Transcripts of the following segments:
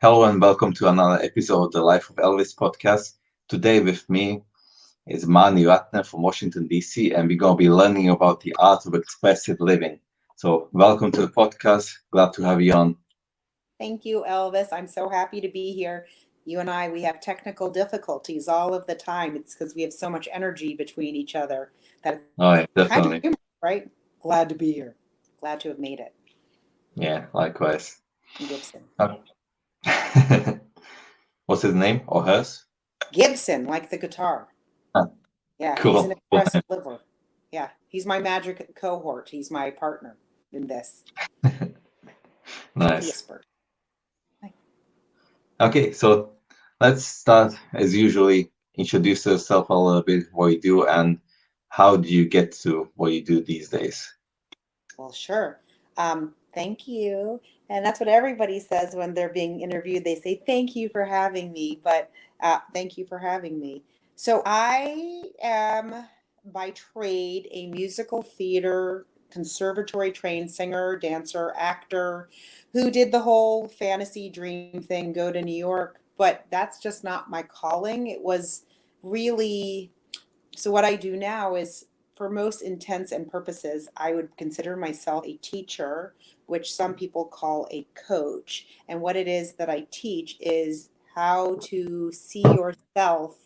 Hello and welcome to another episode of the Life of Elvis podcast. Today with me is Marni Ratner from Washington, D.C., and we're going to be learning about the art of expressive living. So welcome to the podcast. Glad to have you on. Thank you, Elvis. I'm so happy to be here. You and I, we have technical difficulties all of the time. It's because we have so much energy between each other that Oh, yeah, it's kind of definitely. humorous, right? Glad to be here. Glad to have made it. Yeah, likewise. Gibson. What's his name or hers? Gibson, like the guitar. Ah, Yeah, he's an cool. expressive liver. Yeah, he's my magic cohort. He's my partner in this. Nice. Whisper. Okay, so let's start as usually. Introduce yourself a little bit, what you do, and how do you get to what you do these days? Well, sure. Thank you. And that's what everybody says when they're being interviewed. They say, thank you for having me, but thank you for having me. So I am by trade a musical theater conservatory trained singer, dancer, actor who did the whole fantasy dream thing, go to New York. But that's just not my calling. It was really, so what I do now is for most intents and purposes, I would consider myself a teacher, which some people call a coach. And what it is that I teach is how to see yourself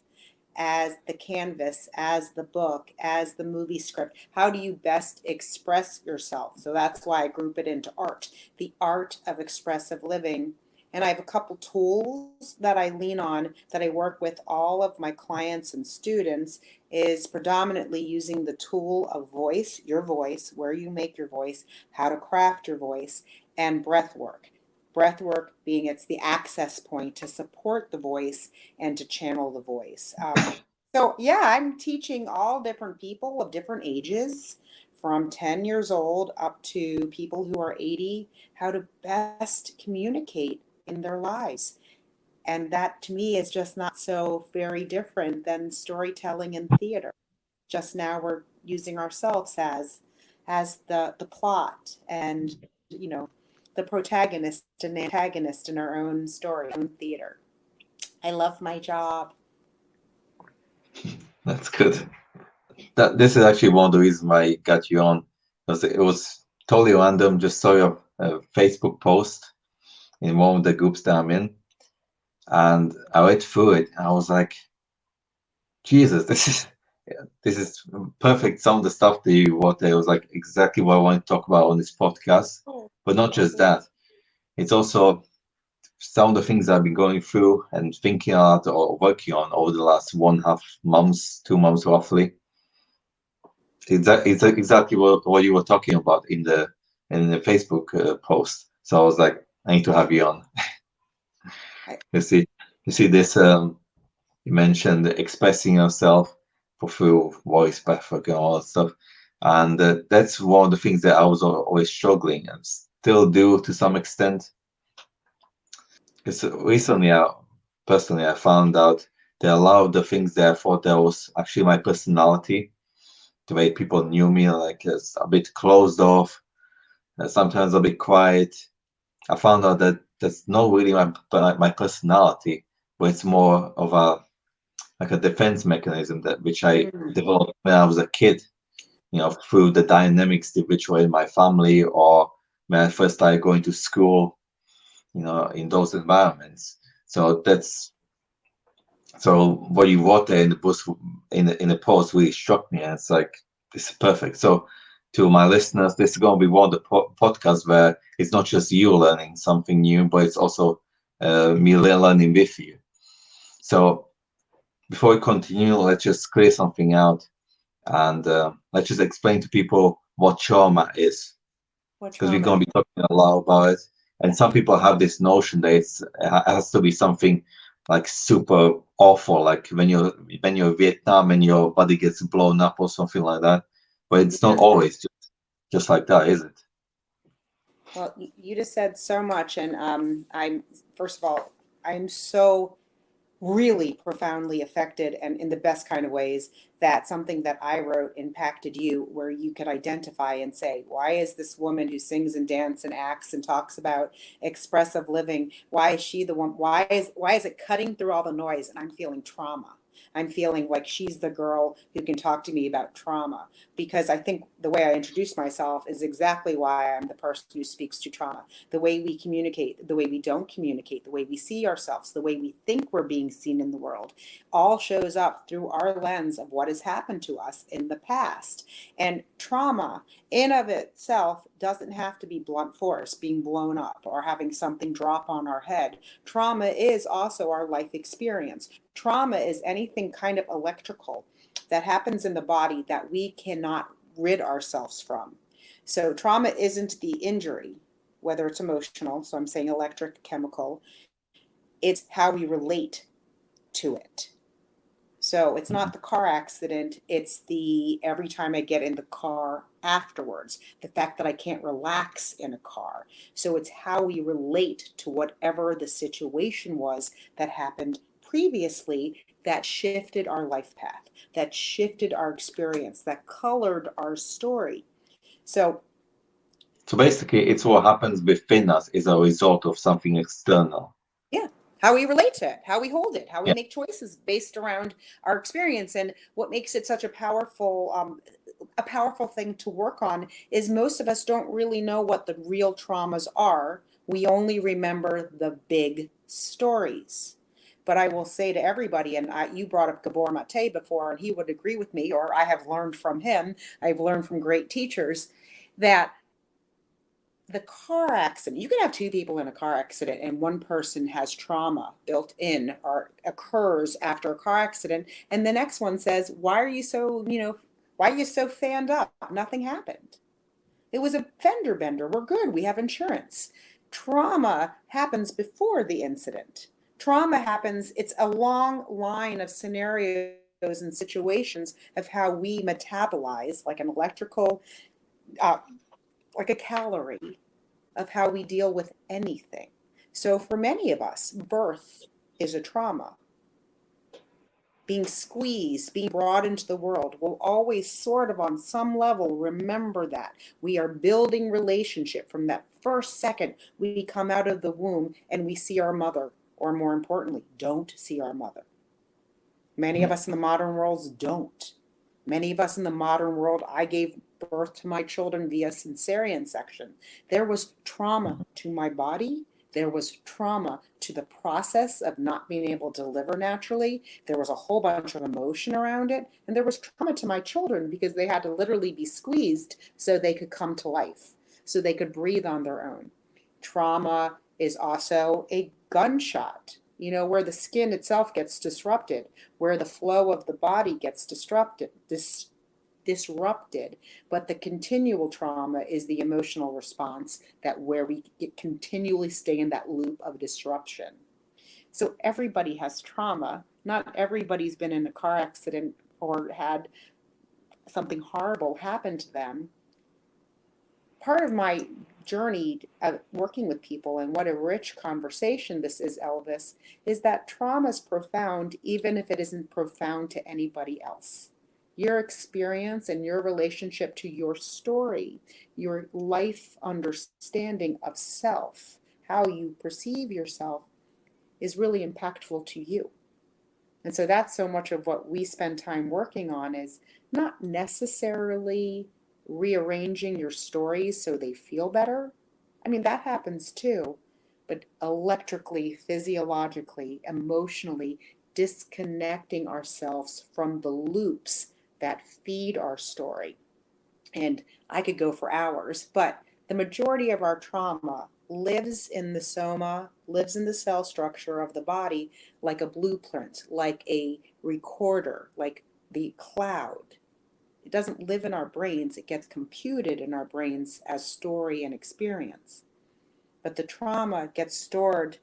as the canvas, as the book, as the movie script. How do you best express yourself? So that's why I group it into art, the art of expressive living. And I have a couple tools that I lean on that I work with all of my clients and students is predominantly using the tool of voice, your voice, where you make your voice, how to craft your voice, and breath work. Breath work being it's the access point to support the voice and to channel the voice. So, yeah, I'm teaching all different people of different ages, from 10 years old up to people who are 80, how to best communicate in their lives. And that to me is just not so very different than storytelling in theater. Just now we're using ourselves as the plot and the protagonist and antagonist in our own story, own theater. I love my job. That's good. This is actually one of the reasons why I got you on, because it was totally random. Just saw your Facebook post in one of the groups that I'm in, and I read through it. And I was like, Jesus, this is perfect. Some of the stuff that you wrote there was like exactly what I want to talk about on this podcast. Oh, But not just that, it's also some of the things I've been going through and thinking about or working on over the last 1.5 months, 2 months roughly. It's exactly what you were talking about in the Facebook post. So I was like, I need to have you on. I, You see, this. You mentioned expressing yourself through voice, breathwork, and all that stuff, and that's one of the things that I was always struggling and still do to some extent. Because recently, personally, I found out that a lot of the things that I thought that was actually my personality, the way people knew me, like it's a bit closed off, sometimes a bit quiet. I found out that that's not really my personality, but it's more of a like a defense mechanism that which I mm, developed when I was a kid. Through the dynamics which were in my family, or when I first started going to school. In those environments. So that's so what you wrote there in the post in the post really struck me, and it's like this is perfect. So to my listeners, this is going to be one of the podcasts where it's not just you learning something new, but it's also me learning with you. So before we continue, let's just clear something out, and let's just explain to people what trauma is, what because we're trauma going is. to be talking a lot about it. And Yeah. some people have this notion that it has to be something like super awful, like when you're in Vietnam and your body gets blown up or something like that. But it's not always just like that, is it? Well, you just said so much, and I'm first of all, I'm so really profoundly affected, and in the best kind of ways, that something that I wrote impacted you, where you could identify and say, why is this woman who sings and dances and acts and talks about expressive living, why is she the one, why is it cutting through all the noise and I'm feeling trauma? I'm feeling like she's the girl who can talk to me about trauma, because I think the way I introduce myself is exactly why I'm the person who speaks to trauma. The way we communicate, the way we don't communicate, the way we see ourselves, the way we think we're being seen in the world, all shows up through our lens of what has happened to us in the past. And trauma in of itself doesn't have to be blunt force, being blown up or having something drop on our head. Trauma is also our life experience. Trauma is anything kind of electrical that happens in the body that we cannot rid ourselves from. So trauma isn't the injury, whether it's emotional, so I'm saying electric, chemical, it's how we relate to it. So it's not the car accident, it's the every time I get in the car afterwards, the fact that I can't relax in a car. So it's how we relate to whatever the situation was that happened previously that shifted our life path, that shifted our experience, that colored our story. So So basically, it's what happens within us is a result of something external. yeah, how we relate to it, how we hold it, how we Yeah. make choices based around our experience. And what makes it such a powerful thing to work on is most of us don't really know what the real traumas are. We only remember the big stories. But I will say to everybody, and you brought up Gabor Mate before, and he would agree with me, or I have learned from him, I've learned from great teachers, that the car accident, you can have two people in a car accident and one person has trauma built in or occurs after a car accident, and the next one says, why are you so, why are you so fanned up? Nothing happened. It was a fender bender. We're good. We have insurance. Trauma happens before the incident. Trauma happens, it's a long line of scenarios and situations of how we metabolize, like an electrical, uh, like a calorie, of how we deal with anything. So for many of us, birth is a trauma. Being squeezed, being brought into the world, we'll always sort of on some level remember that. We are building relationship from that first second we come out of the womb and we see our mother, or more importantly, don't see our mother. Many of us in the modern world don't. Many of us in the modern world, I gave birth to my children via cesarean section. There was trauma to my body. There was trauma to the process of not being able to deliver naturally. There was a whole bunch of emotion around it. And there was trauma to my children because they had to literally be squeezed so they could come to life, so they could breathe on their own. Trauma is also a gunshot, where the skin itself gets disrupted, where the flow of the body gets disrupted. But the continual trauma is the emotional response, that where we continually stay in that loop of disruption. So everybody has trauma. Not everybody's been in a car accident or had something horrible happen to them. Part of my journey of working with people, and what a rich conversation this is, Elvis, is that trauma is profound even if it isn't profound to anybody else. Your experience and your relationship to your story, your life understanding of self, how you perceive yourself, is really impactful to you. And so that's so much of what we spend time working on, is not necessarily rearranging your stories so they feel better. I mean, that happens too, but electrically, physiologically, emotionally, disconnecting ourselves from the loops that feed our story. And I could go for hours, but the majority of our trauma lives in the soma, lives in the cell structure of the body, like a blueprint, like a recorder, like the cloud. It doesn't live in our brains, it gets computed in our brains as story and experience. But the trauma gets stored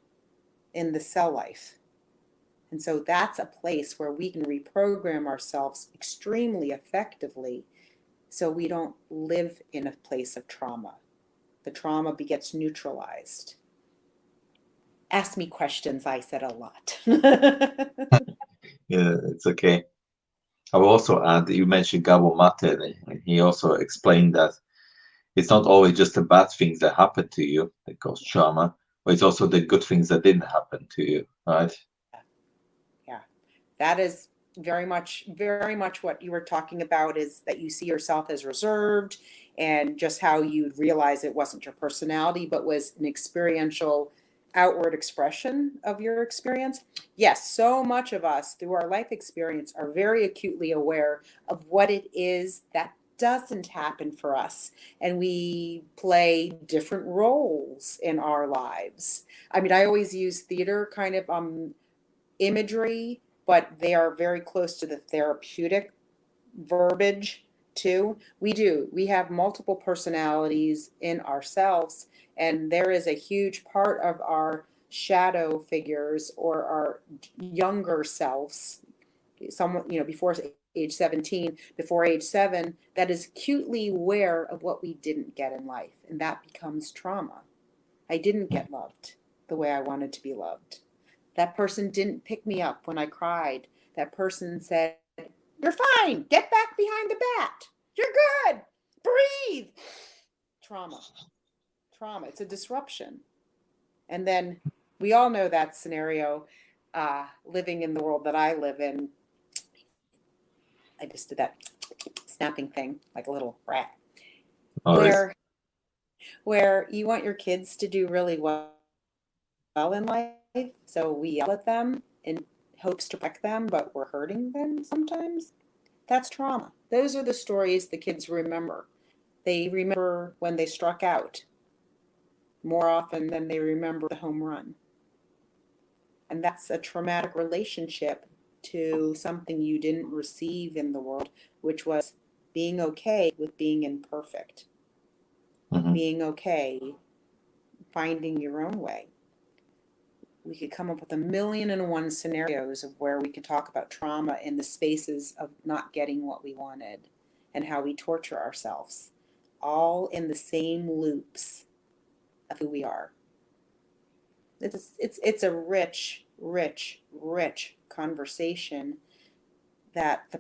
in the cell life. And so that's a place where we can reprogram ourselves extremely effectively, so we don't live in a place of trauma. The trauma gets neutralized. Ask me questions, I said a lot. Yeah, it's okay. I will also add that you mentioned Gabor Mate, and he also explained that it's not always just the bad things that happen to you that cause trauma, but it's also the good things that didn't happen to you, right? Yeah, that is very much what you were talking about, is that you see yourself as reserved, and just how you realize it wasn't your personality, but was an experiential outward expression of your experience. Yes, so much of us through our life experience are very acutely aware of what it is that doesn't happen for us, and we play different roles in our lives. I mean, I always use theater kind of imagery, but they are very close to the therapeutic verbiage too. We have multiple personalities in ourselves, and there is a huge part of our shadow figures or our younger selves, someone, before age 17, before age 7, that is acutely aware of what we didn't get in life, and that becomes trauma. I didn't get loved the way I wanted to be loved. That person didn't pick me up when I cried. That person said, "You're fine. Get back behind the bat. You're good. Breathe." Trauma. Trauma. It's a disruption. And then we all know that scenario, living in the world that I live in. I just did that snapping thing like a little rat, Always. where where you want your kids to do really well in life, so we yell at them in hopes to protect them, but we're hurting them sometimes. That's trauma. Those are the stories the kids remember. They remember when they struck out more often than they remember the home run. And that's a traumatic relationship to something you didn't receive in the world, which was being okay with being imperfect, Hmm. being okay finding your own way. We could come up with a million and one scenarios of where we could talk about trauma in the spaces of not getting what we wanted and how we torture ourselves, all in the same loops of who we are. It's a rich conversation that the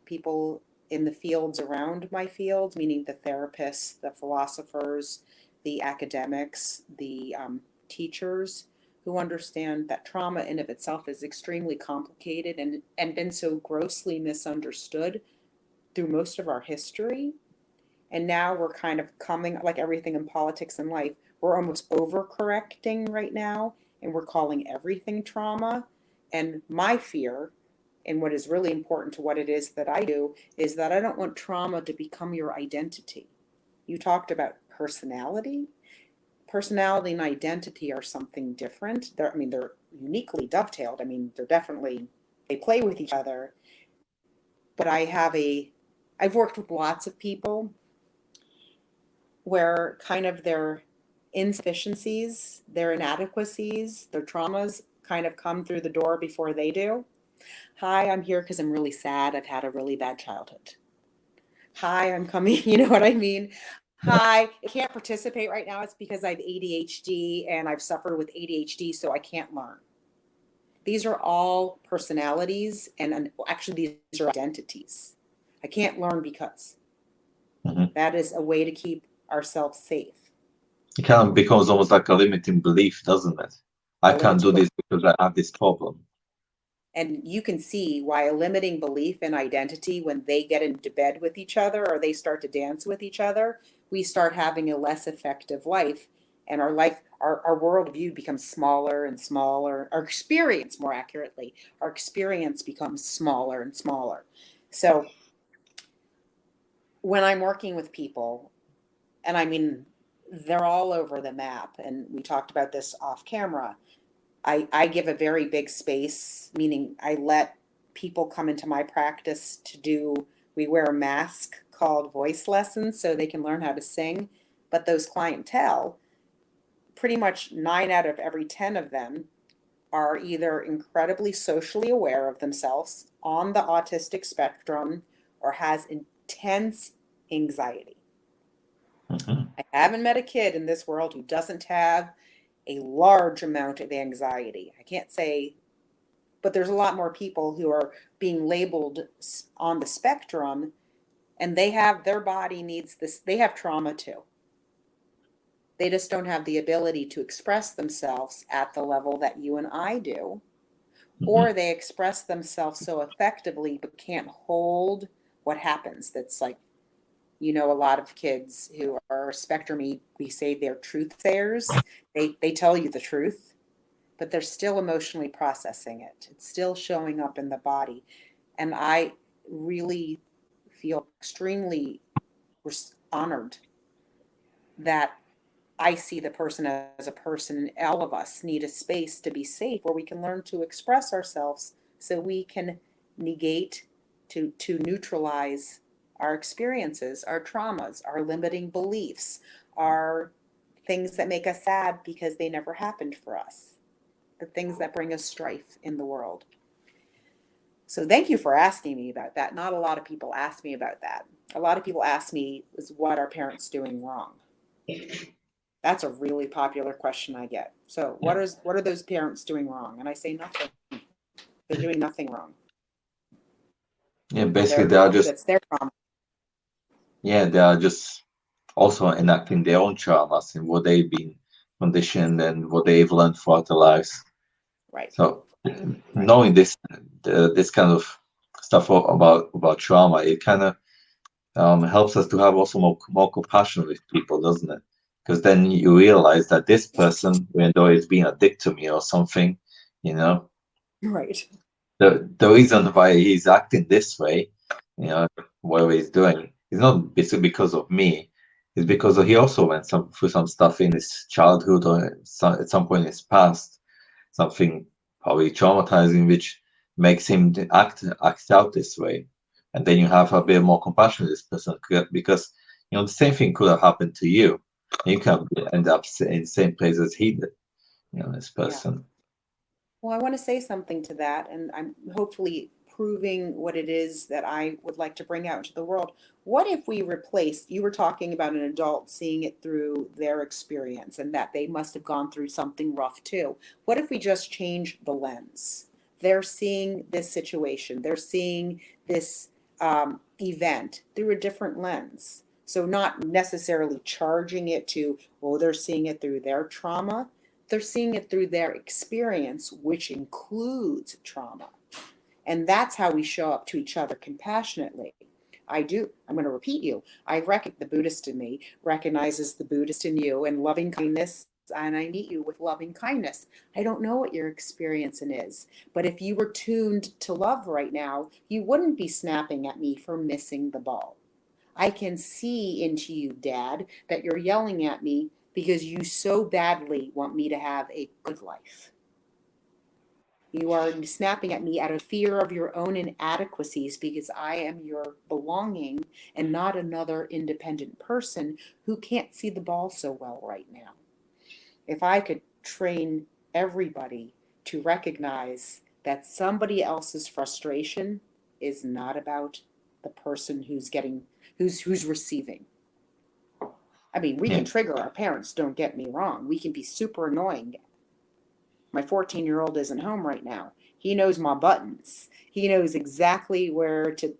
people in the fields around my field, meaning the therapists, the philosophers, the academics, the teachers, who understand that trauma in of itself is extremely complicated and been so grossly misunderstood through most of our history. And now we're kind of coming, like everything in politics and life, we're almost overcorrecting right now, and we're calling everything trauma. And my fear, and what is really important to what it is that I do, is that I don't want trauma to become your identity. You talked about personality. Personality and identity are something different. They're uniquely dovetailed. I mean, they play with each other. But I've worked with lots of people where kind of their insufficiencies, their inadequacies, their traumas kind of come through the door before they do. Hi, I'm here because I'm really sad. I've had a really bad childhood. Hi, I'm coming. You know what I mean? Hi, I can't participate right now. It's because I have ADHD and I've suffered with ADHD, so I can't learn. These are all personalities, and actually, these are identities. I can't learn because Hmm. that is a way to keep ourselves safe. It kind of becomes almost like a limiting belief, doesn't it? I A can't limiting do belief. this because I have this problem. And you can see why a limiting belief in identity, when they get into bed with each other or they start to dance with each other, we start having a less effective life. And our worldview becomes smaller and smaller. Our experience, more accurately, our experience becomes smaller and smaller. So when I'm working with people, and I mean, they're all over the map, and we talked about this off camera. I give a very big space, meaning I let people come into my practice to do, we wear a mask called voice lessons so they can learn how to sing. But those clientele, pretty much 9 out of every 10 of them are either incredibly socially aware of themselves on the autistic spectrum or has intense anxiety. Hmm. I haven't met a kid in this world who doesn't have a large amount of anxiety. I can't say, but there's a lot more people who are being labeled on the spectrum, and their body needs this, they have trauma too. They just don't have the ability to express themselves at the level that you and I do, or they express themselves so effectively but can't hold what happens. That's like, a lot of kids who are spectrum, we say they're truth sayers. They tell you the truth, but they're still emotionally processing it. It's still showing up in the body. And I really feel extremely honored that I see the person as a person, and all of us need a space to be safe where we can learn to express ourselves so we can negate, to neutralize our experiences, our traumas, our limiting beliefs, our things that make us sad because they never happened for us, the things that bring us strife in the world. So thank you for asking me about that. Not a lot of people ask me about that. A lot of people ask me, is what are parents doing wrong? That's a really popular question I get. So what are those parents doing wrong? And I say nothing. They're doing nothing wrong. Yeah, basically they are just, That's their trauma. yeah, they are just also enacting their own traumas and what they've been conditioned and what they've learned throughout their lives. Right. So Right. knowing this kind of stuff about trauma, it kind of helps us to have also more compassion with people, doesn't it? Because then you realize that this person, even though it's being a dick to me or something, you know, Right. the reason why he's acting this way, you know, whatever he's doing, is not because of me. It's because he also went through some stuff in his childhood or at some point in his past, something probably traumatizing, which makes him act out this way. And then you have a bit more compassion with this person because the same thing could have happened to you. You can end up in the same place as he did, this Yeah. person. Well, I want to say something to that, and I'm hopefully proving what it is that I would like to bring out into the world. What if we replaced, you were talking about an adult seeing it through their experience and that they must have gone through something rough too. What if we just change the lens? They're seeing this situation, they're seeing this event through a different lens. So, not necessarily charging it to, oh, they're seeing it through their trauma. They're seeing it through their experience, which includes trauma. And that's how we show up to each other compassionately. I'm going to repeat you. The Buddhist in me recognizes the Buddhist in you and loving kindness, and I meet you with loving kindness. I don't know what your experience is, but if you were tuned to love right now, you wouldn't be snapping at me for missing the ball. I can see into you, Dad, that you're yelling at me because you so badly want me to have a good life. You are snapping at me out of fear of your own inadequacies because I am your belonging and not another independent person who can't see the ball so well right now. If I could train everybody to recognize that somebody else's frustration is not about the person who's receiving. I mean, we can Yeah. trigger our parents, don't get me wrong. We can be super annoying. My 14-year-old isn't home right now. He knows my buttons. He knows exactly where to,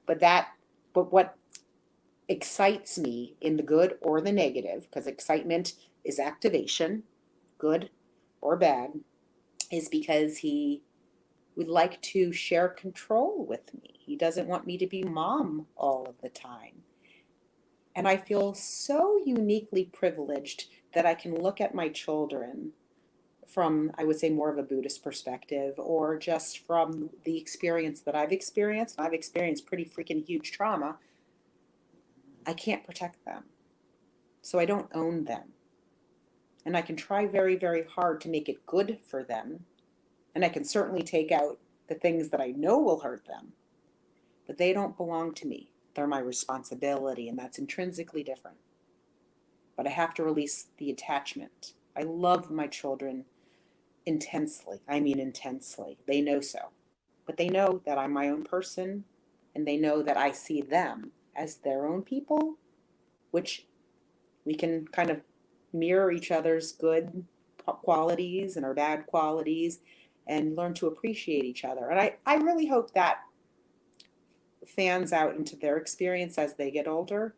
but what excites me in the good or the negative, because excitement is activation, good or bad, is because he would like to share control with me. He doesn't want me to be mom all of the time. And I feel so uniquely privileged that I can look at my children from, I would say, more of a Buddhist perspective, or just from the experience that I've experienced. I've experienced pretty freaking huge trauma. I can't protect them. So I don't own them. And I can try very, very hard to make it good for them. And I can certainly take out the things that I know will hurt them. But they don't belong to me. They're my responsibility, and that's intrinsically different. But I have to release the attachment. I love my children intensely. I mean, intensely. They know so. But they know that I'm my own person, and they know that I see them as their own people, which we can kind of mirror each other's good qualities and our bad qualities, and learn to appreciate each other. And I really hope that fans out into their experience as they get older,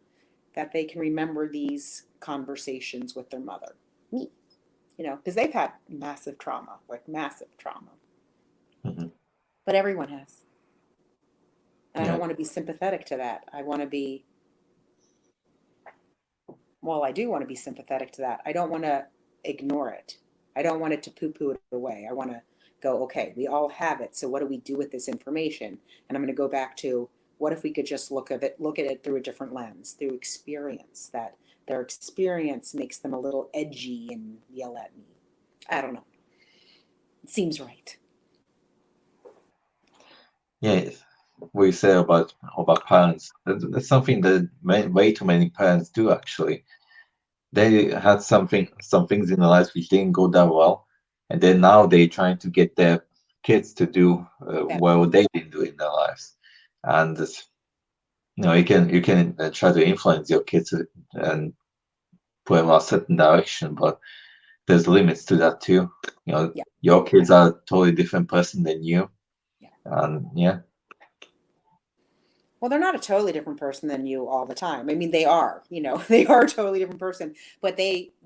that they can remember these conversations with their mother. Me, because they've had massive trauma, like massive trauma. Hmm. But everyone has. And I don't Yeah. want to be sympathetic to that. I want to be, well, I do want to be sympathetic to that. I don't want to ignore it. I don't want it to poo-poo it away. I want to go, okay, we all have it. So what do we do with this information? And I'm going to go back to, what if we could just look at it through a different lens, through experience, that their experience makes them a little edgy and yell at me. I don't know. It seems right. Yeah. What you say about parents, that's something that way too many parents do actually. They had some things in their lives which didn't go that well, and then now they're trying to get their kids to do That, what they didn't do in their lives. And you can try to influence your kids and put them in a certain direction, but there's limits to that too. yeah, Your kids are a totally different person than you, yeah. and yeah. Well, they're not a totally different person than you all the time. I mean, they are, they are a totally different person, but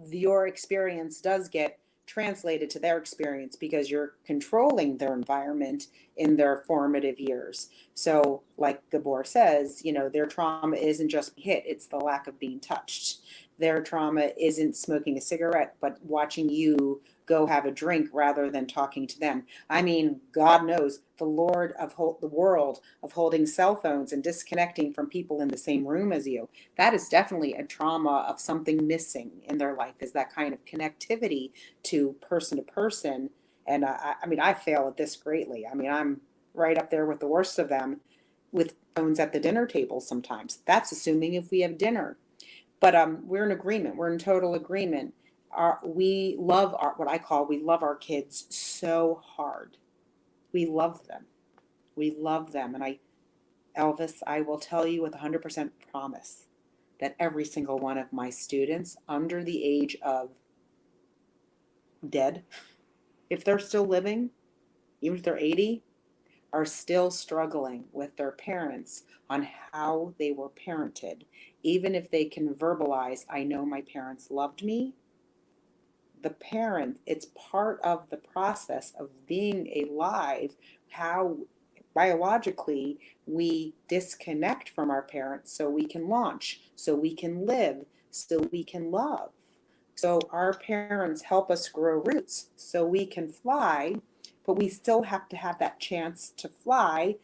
your experience does get translated to their experience because you're controlling their environment in their formative years. So, like Gabor says, their trauma isn't just hit, it's the lack of being touched. Their trauma isn't smoking a cigarette, but watching you go have a drink rather than talking to them. I mean, God knows the Lord of the world of holding cell phones and disconnecting from people in the same room as you. That is definitely a trauma of something missing in their life, is that kind of connectivity to person. And I mean, I fail at this greatly. I mean, I'm right up there with the worst of them with phones at the dinner table sometimes. That's assuming if we have dinner. But we're in agreement. We're in total agreement. We love we love our kids so hard. We love them. We love them. And Elvis, I will tell you with 100% promise that every single one of my students under the age of dead, if they're still living, even if they're 80, are still struggling with their parents on how they were parented. Even if they can verbalize, I know my parents loved me, the parent, it's part of the process of being alive, how biologically we disconnect from our parents so we can launch, so we can live, so we can love. So our parents help us grow roots so we can fly, but we still have to have that chance to fly.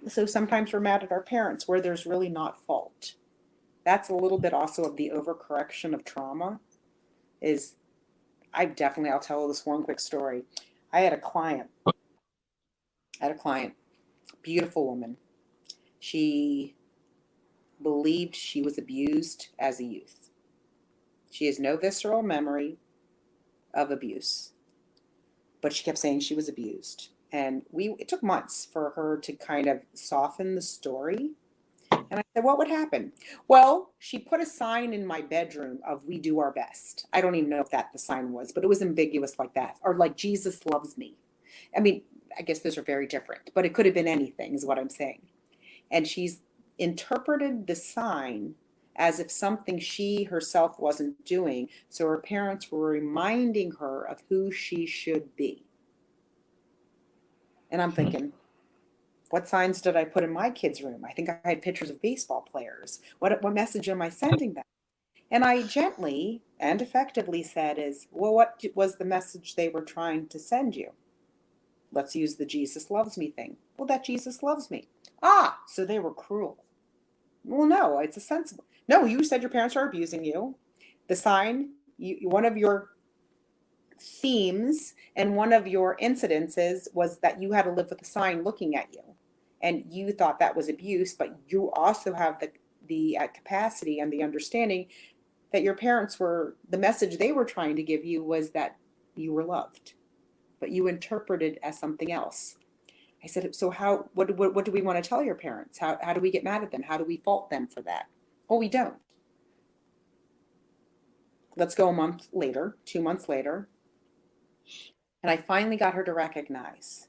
So sometimes we're mad at our parents where there's really not fault. That's a little bit also of the overcorrection of trauma. Is I'll tell this one quick story. I had a client, beautiful woman. She believed she was abused as a youth. She has no visceral memory of abuse, but she kept saying she was abused. And it took months for her to kind of soften the story. And I said, what would happen? Well, she put a sign in my bedroom of "We do our best." I don't even know if that the sign was, but it was ambiguous like that. Or like "Jesus loves me." I mean, I guess those are very different, but it could have been anything, is what I'm saying. And she's interpreted the sign as if something she herself wasn't doing. So her parents were reminding her of who she should be. And I'm thinking, what signs did I put in my kids' room? I think I had pictures of baseball players. What message am I sending them? And I gently and effectively said well, what was the message they were trying to send you? Let's use the "Jesus loves me" thing. Well, that Jesus loves me. Ah, so they were cruel. Well, no, it's a sensible. No, you said your parents are abusing you. The sign, one of your themes and one of your incidences was that you had to live with a sign looking at you. And you thought that was abuse, but you also have the capacity and the understanding that your parents the message they were trying to give you was that you were loved, but you interpreted as something else. I said, so what do we want to tell your parents? How do we get mad at them? How do we fault them for that? Well, we don't. let's go a month later, 2 months later, and I finally got her to recognize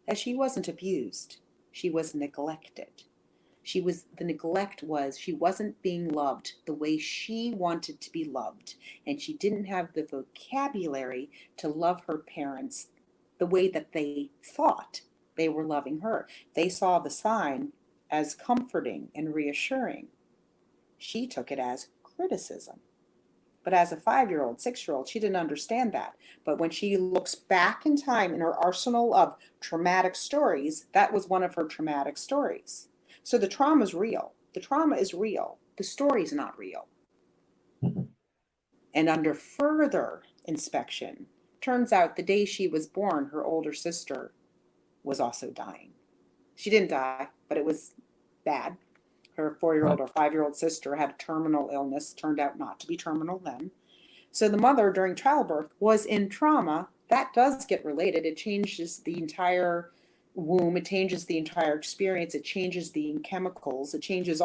that she wasn't abused. She was neglected. The neglect was she wasn't being loved the way she wanted to be loved. And she didn't have the vocabulary to love her parents the way that they thought they were loving her. They saw the sign as comforting and reassuring. She took it as criticism. But as a 5-year-old, 6-year-old, she didn't understand that. But when she looks back in time in her arsenal of traumatic stories, that was one of her traumatic stories. So the trauma is real. The trauma is real. The story is not real. And under further inspection, turns out the day she was born, her older sister was also dying. She didn't die, but it was bad. Her 4-year-old or 5-year-old sister had a terminal illness, turned out not to be terminal then. So the mother during childbirth was in trauma. That does get related. It changes the entire womb. It changes the entire experience. It changes the chemicals. It changes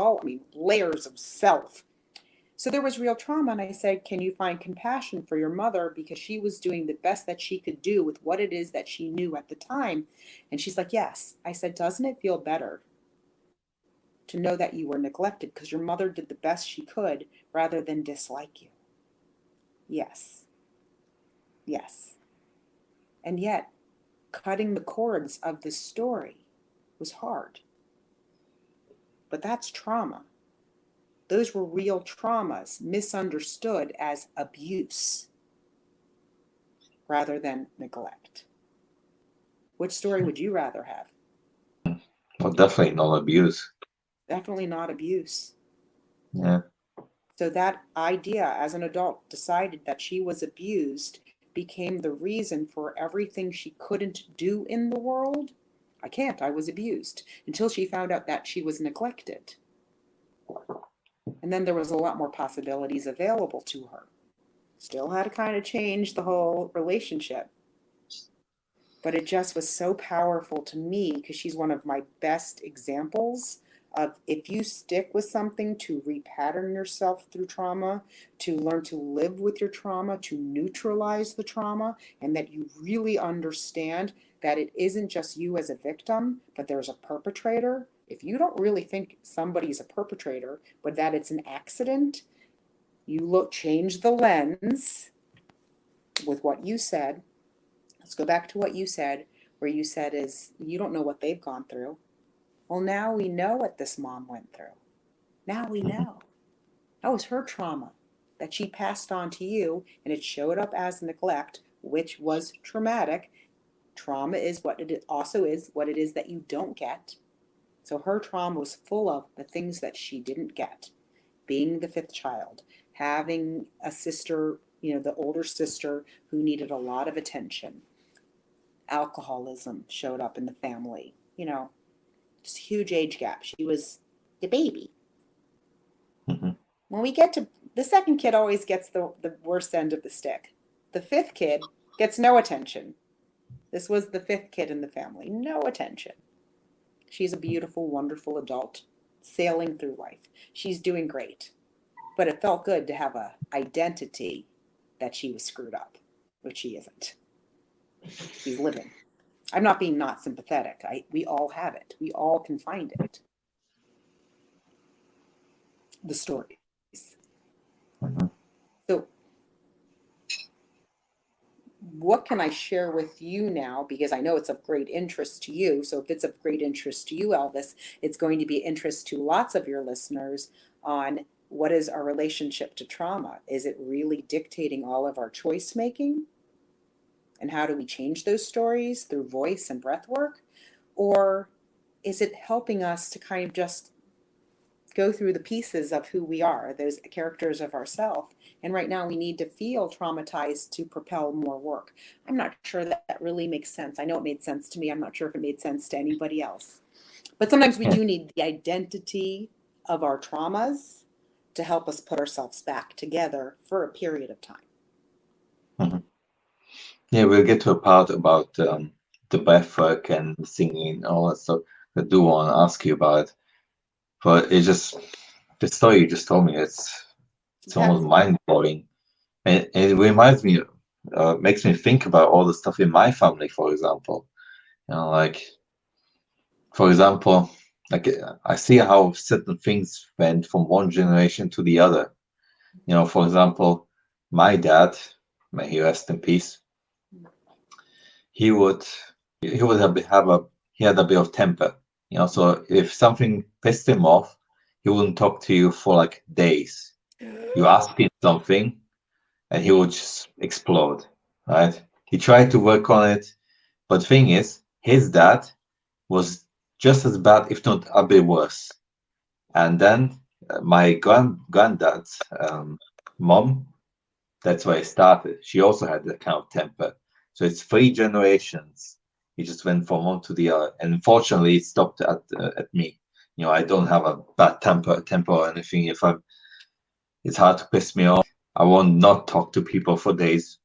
layers of self. So there was real trauma. And I said, can you find compassion for your mother? Because she was doing the best that she could do with what it is that she knew at the time. And she's like, yes. I said, doesn't it feel better to know that you were neglected because your mother did the best she could rather than dislike you? Yes. Yes. And yet, cutting the cords of the story was hard. But that's trauma. Those were real traumas, misunderstood as abuse rather than neglect. Which story would you rather have? Well, definitely not abuse. Definitely not abuse. Yeah. So that idea as an adult decided that she was abused became the reason for everything she couldn't do in the world. I was abused, until she found out that she was neglected. And then there was a lot more possibilities available to her. Still had to kind of change the whole relationship. But it just was so powerful to me because she's one of my best examples of, if you stick with something to repattern yourself through trauma, to learn to live with your trauma, to neutralize the trauma, and that you really understand that it isn't just you as a victim, but there's a perpetrator. If you don't really think somebody's a perpetrator, but that it's an accident, you change the lens with what you said. Let's go back to what you said, where you said is, you don't know what they've gone through. Well, now we know what this mom went through. Now we know. That was her trauma that she passed on to you, and it showed up as neglect, which was traumatic. Trauma is what it also is, what it is that you don't get. So her trauma was full of the things that she didn't get. Being the 5th child, having a sister, the older sister who needed a lot of attention. Alcoholism showed up in the family, just huge age gap. She was the baby. Mm-hmm. When we get to the 2nd kid, always gets the worst end of the stick. The 5th kid gets no attention. This was the 5th kid in the family, no attention. She's a beautiful, wonderful adult sailing through life. She's doing great. But it felt good to have an identity that she was screwed up, which she isn't. She's living. I'm not being not sympathetic. We all have it. We all can find it. The stories. Mm-hmm. So what can I share with you now? Because I know it's of great interest to you. So if it's of great interest to you, Elvis, it's going to be interest to lots of your listeners on what is our relationship to trauma. Is it really dictating all of our choice making? And how do we change those stories through voice and breath work? Or is it helping us to kind of just go through the pieces of who we are, those characters of ourselves? And right now we need to feel traumatized to propel more work. I'm not sure that really makes sense. I know it made sense to me. I'm not sure if it made sense to anybody else. But sometimes we do need the identity of our traumas to help us put ourselves back together for a period of time. Mm-hmm. Yeah, we'll get to a part about the breathwork and singing and all that stuff. I do want to ask you about it. But it's just, the story you just told me, it's almost mind-blowing. And it reminds me, makes me think about all the stuff in my family, for example. Like, for example, like I see how certain things went from one generation to the other. For example, my dad, may he rest in peace, he would he would have a he had a bit of temper. So if something pissed him off, he wouldn't talk to you for like days. You ask him something, and he would just explode. Right? He tried to work on it, but the thing is, his dad was just as bad, if not a bit worse. And then my granddad's mom, that's where it started. She also had that kind of temper. So it's 3 generations. He just went from one to the other. And unfortunately, it stopped at me. I don't have a bad temper or anything. It's hard to piss me off. I won't not talk to people for days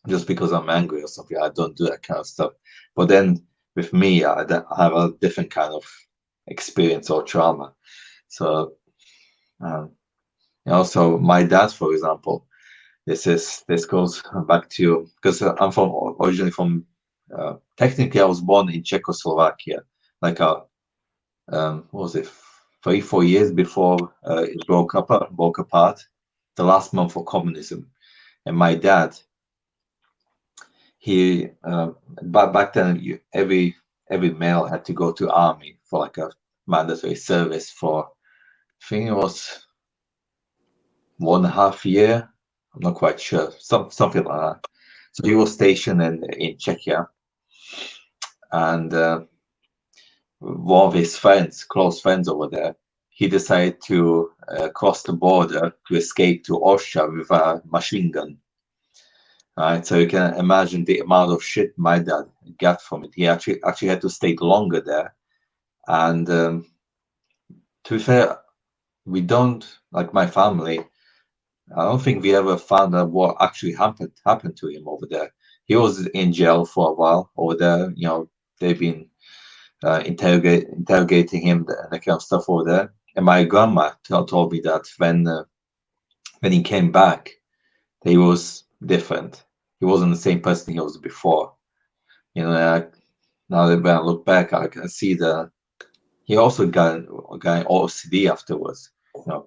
just because I'm angry or something. I don't do that kind of stuff. But then with me, I have a different kind of experience or trauma. So, um, also my dad, for example, this goes back to because I'm originally from. Technically, I was born in Czechoslovakia, like what was it, 3 4 years before it broke apart, the last month of communism. And my dad, he back then every male had to go to army for like a mandatory service for, I think it was 1.5 year. I'm not quite sure, something like that. So he was stationed in Czechia, and one of his friends, close friends over there, he decided to cross the border to escape to Austria with a machine gun. Right, so you can imagine the amount of shit my dad got from it. He actually had to stay longer there, and to be fair, we don't like my family. I don't think we ever found out what actually happened to him over there. He was in jail for a while over there. They've been interrogating him and that kind of stuff over there. And my grandma told me that when he came back, he was different. He wasn't the same person he was before. Now that when I look back, I can see that he also got OCD afterwards.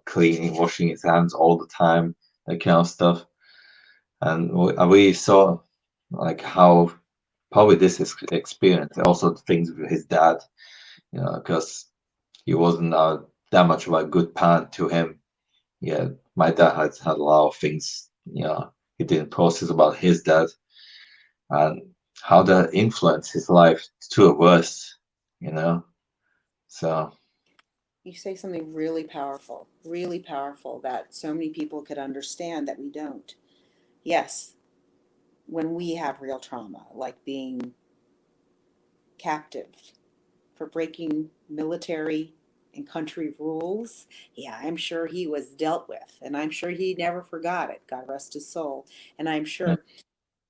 Cleaning, washing his hands all the time, that kind of stuff. And I really saw like how probably this is experience, also the things with his dad, because he wasn't that much of a good parent to him. Yeah, my dad had a lot of things, he didn't process about his dad and how that influenced his life to a worse, you know. So You say something really powerful that so many people could understand that we don't. Yes, when we have real trauma, like being captive for breaking military and country rules, yeah, I'm sure he was dealt with, and I'm sure he never forgot it. God rest his soul. And I'm sure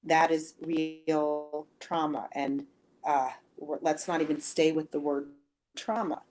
that is real trauma. And let's not even stay with the word trauma.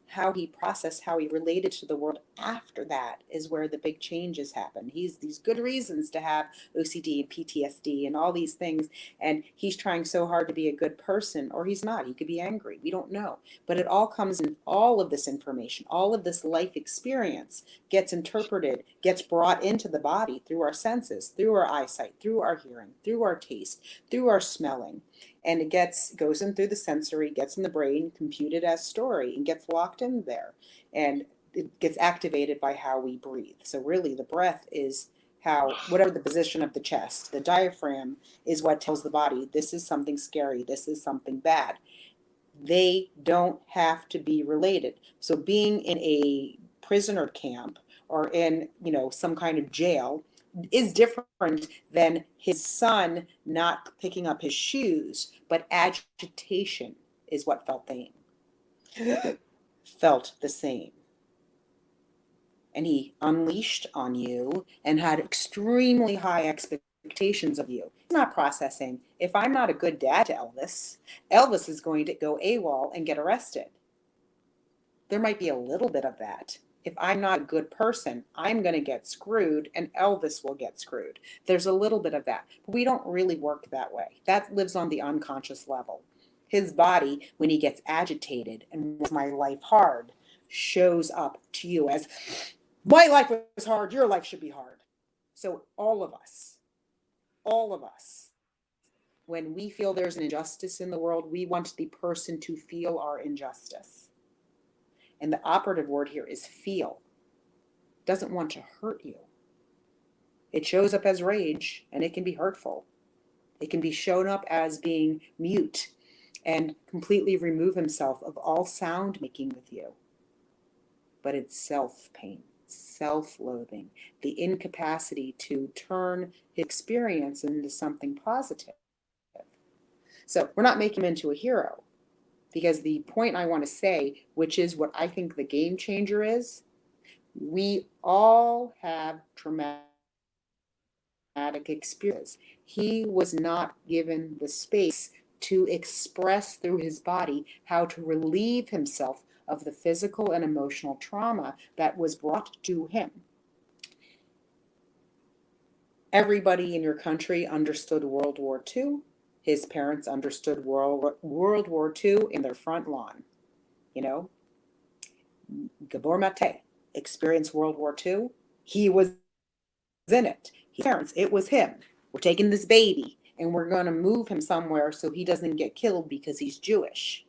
How he processed, how he related to the world after that is where the big changes happen. He's these good reasons to have OCD and PTSD and all these things, and he's trying so hard to be a good person, or he's not. He could be angry. We don't know. But it all comes in, all of this information, all of this life experience gets interpreted, gets brought into the body through our senses, through our eyesight, through our hearing, through our taste, through our smelling, and it goes in through the sensory, gets in the brain, computed as story, and gets locked in there, and it gets activated by how we breathe. So really the breath is how, whatever the position of the chest, the diaphragm is what tells the body this is something scary, this is something bad. They don't have to be related. So being in a prisoner camp or in, some kind of jail is different than his son not picking up his shoes, but agitation is what felt the same. And he unleashed on you and had extremely high expectations of you. He's not processing. If I'm not a good dad to Elvis, Elvis is going to go AWOL and get arrested. There might be a little bit of that, If I'm not a good person, I'm going to get screwed and Elvis will get screwed. There's a little bit of that. But we don't really work that way. That lives on the unconscious level. His body, when he gets agitated and makes my life hard, shows up to you as, my life was hard, your life should be hard. So all of us, when we feel there's an injustice in the world, we want the person to feel our injustice. And the operative word here is feel. It doesn't want to hurt you. It shows up as rage, and it can be hurtful. It can be shown up as being mute and completely remove himself of all sound making with you. But it's self-pain, self-loathing, the incapacity to turn his experience into something positive. So we're not making him into a hero, because the point I want to say, which is what I think the game changer is, we all have traumatic experiences. He was not given the space to express through his body how to relieve himself of the physical and emotional trauma that was brought to him. Everybody in your country understood World War II. His parents understood World War II in their front lawn. You know, Gabor Mate experienced World War II. He was in it. His parents, it was him. We're taking this baby and we're going to move him somewhere so he doesn't get killed because he's Jewish.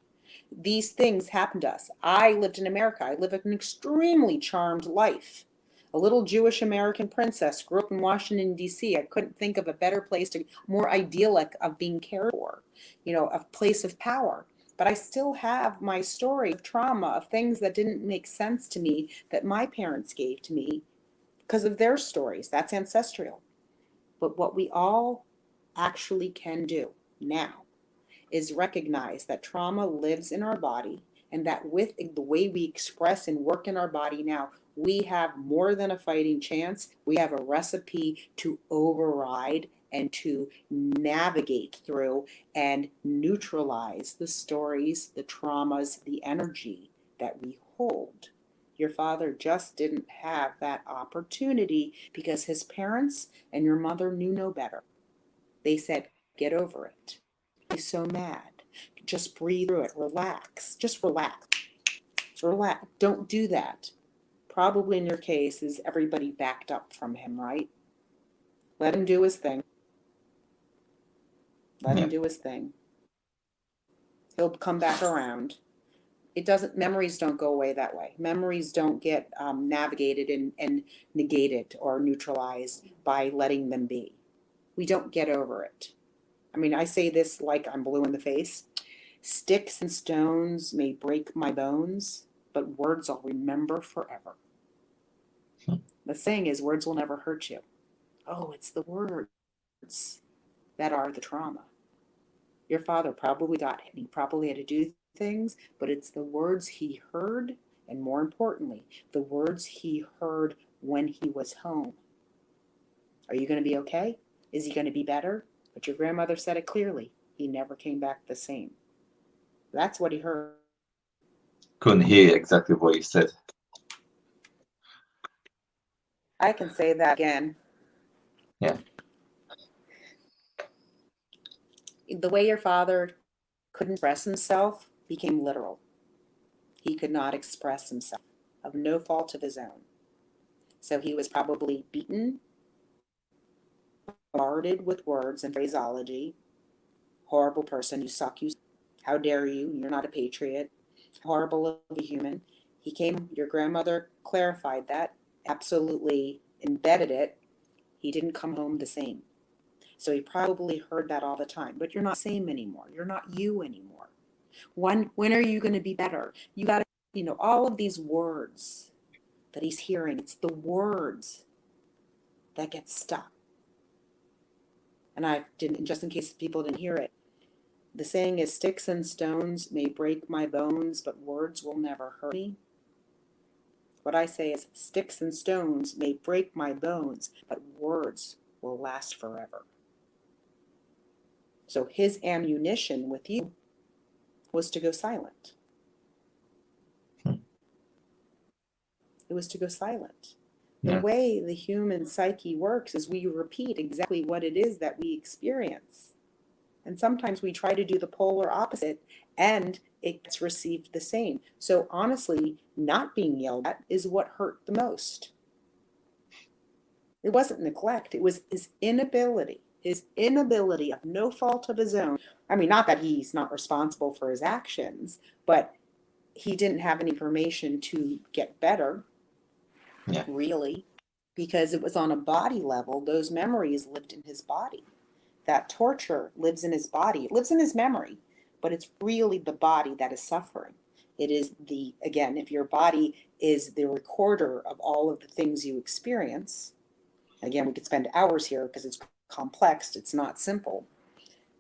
These things happened to us. I lived in America. I lived an extremely charmed life. A little Jewish American princess, grew up in Washington, D.C. I couldn't think of a better place, more idyllic of being cared for, a place of power. But I still have my story of trauma, of things that didn't make sense to me that my parents gave to me because of their stories. That's ancestral. But what we all actually can do now is recognize that trauma lives in our body, and that with the way we express and work in our body now, we have more than a fighting chance. We have a recipe to override and to navigate through and neutralize the stories, the traumas, the energy that we hold. Your father just didn't have that opportunity because his parents and your mother knew no better. They said, get over it. He's so mad. Just breathe through it. Relax. Just relax. Relax. Don't do that. Probably in your case is everybody backed up from him, right? Let him do his thing. Let him do his thing. He'll come back around. Memories don't go away that way. Memories don't get navigated and negated or neutralized by letting them be. We don't get over it. I mean, I say this like I'm blue in the face. Sticks and stones may break my bones, but words I'll remember forever. The saying is, words will never hurt you. Oh, it's the words that are the trauma. Your father probably got hit. He probably had to do things, but it's the words he heard, and more importantly, the words he heard when he was home. Are you going to be okay? Is he going to be better? But your grandmother said it clearly. He never came back the same. That's what he heard. Couldn't hear exactly what you said. I can say that again. Yeah. The way your father couldn't express himself became literal. He could not express himself of no fault of his own. So he was probably beaten, bombarded with words and phraseology. Horrible person, you suck, how dare you, you're not a patriot, horrible of a human. Your grandmother clarified that, absolutely embedded it. He didn't come home the same. So he probably heard that all the time. But you're not the same anymore. You're not you anymore. When are you going to be better? You got to, all of these words that he's hearing, it's the words that get stuck. And I didn't, just in case people didn't hear it, the saying is, sticks and stones may break my bones, but words will never hurt me. What I say is, sticks and stones may break my bones, but words will last forever. So his ammunition with you was to go silent. It It was to go silent. The Yeah. way the human psyche works is we repeat exactly what it is that we experience. And sometimes we try to do the polar opposite and it gets received the same. So honestly, not being yelled at is what hurt the most. It wasn't neglect, it was his inability of no fault of his own. I mean, not that he's not responsible for his actions, but he didn't have any information to get better, Yeah. really, because it was on a body level. Those memories lived in his body. That torture lives in his body, it lives in his memory, but it's really the body that is suffering. It is the, again, if your body is the recorder of all of the things you experience, again, we could spend hours here because it's complex, it's not simple.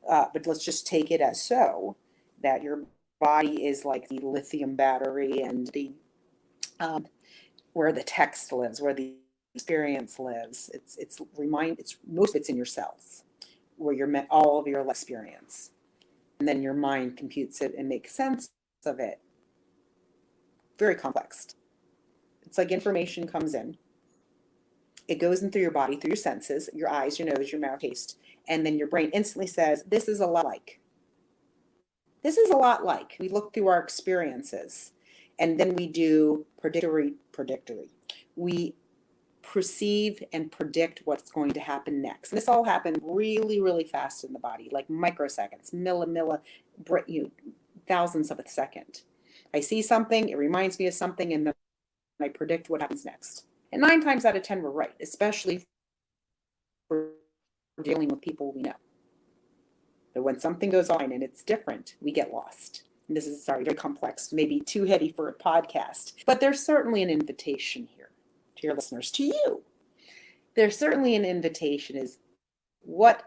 But let's just take it as so that your body is like the lithium battery and the where the text lives, where the experience lives. It's most of it's in your cells, where you're met all of your experience, and then your mind computes it and makes sense of it. Very complex. It's like information comes in, it goes in through your body, through your senses, your eyes, your nose, your mouth, taste, and then your brain instantly says, this is a lot like. This is a lot like. We look through our experiences, and then we do predictory. We perceive and predict what's going to happen next. And this all happened really, really fast in the body, like microseconds, thousands of a second. I see something, it reminds me of something, and then I predict what happens next. And 9 times out of 10, we're right, especially for dealing with people we know. But when something goes on and it's different, we get lost. And this is, sorry, very complex, maybe too heady for a podcast. But there's certainly an invitation here to your listeners, to you. There's certainly an invitation is, what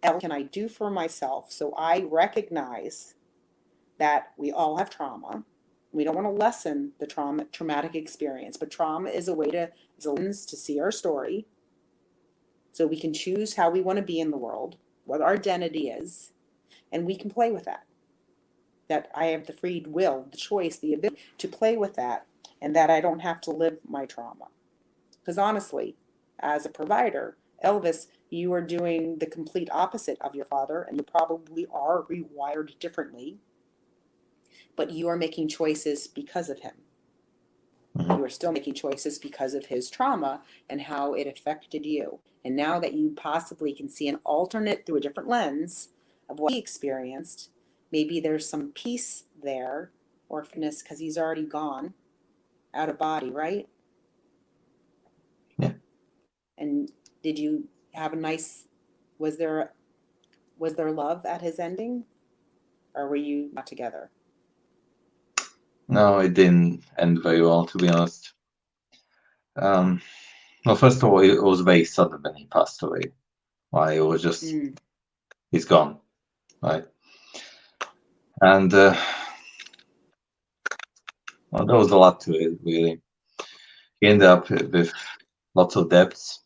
else can I do for myself so I recognize that we all have trauma. We don't want to lessen the traumatic experience, but trauma is a way to, is a lens to see our story, so we can choose how we want to be in the world, what our identity is, and we can play with that. That I have the free will, the choice, the ability to play with that, and that I don't have to live my trauma. Because honestly, as a provider, Elvis, you are doing the complete opposite of your father, and you probably are rewired differently, but you are making choices because of him. Mhm. You are still making choices because of his trauma and how it affected you. And now that you possibly can see an alternate through a different lens of what he experienced, maybe there's some peace there, or forgiveness, because he's already gone out of body, right? Yeah. And did you have a nice, was there love at his ending? Or were you not together? No, it didn't end very well, to be honest. Um, well, first of all, it was very sudden when he passed away. It was just, he's gone, right? And well, there was a lot to it, really. He ended up with lots of debts,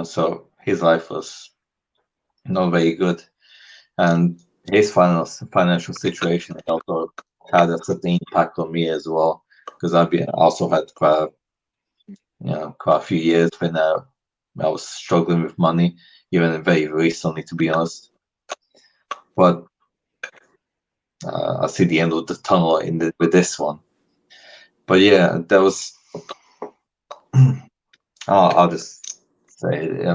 so his life was not very good. And his financial situation also had a certain impact on me as well, because I've been also had quite a few years when I was struggling with money, even very recently, to be honest. But I see the end of the tunnel with this one. But yeah, that was. I'll just say,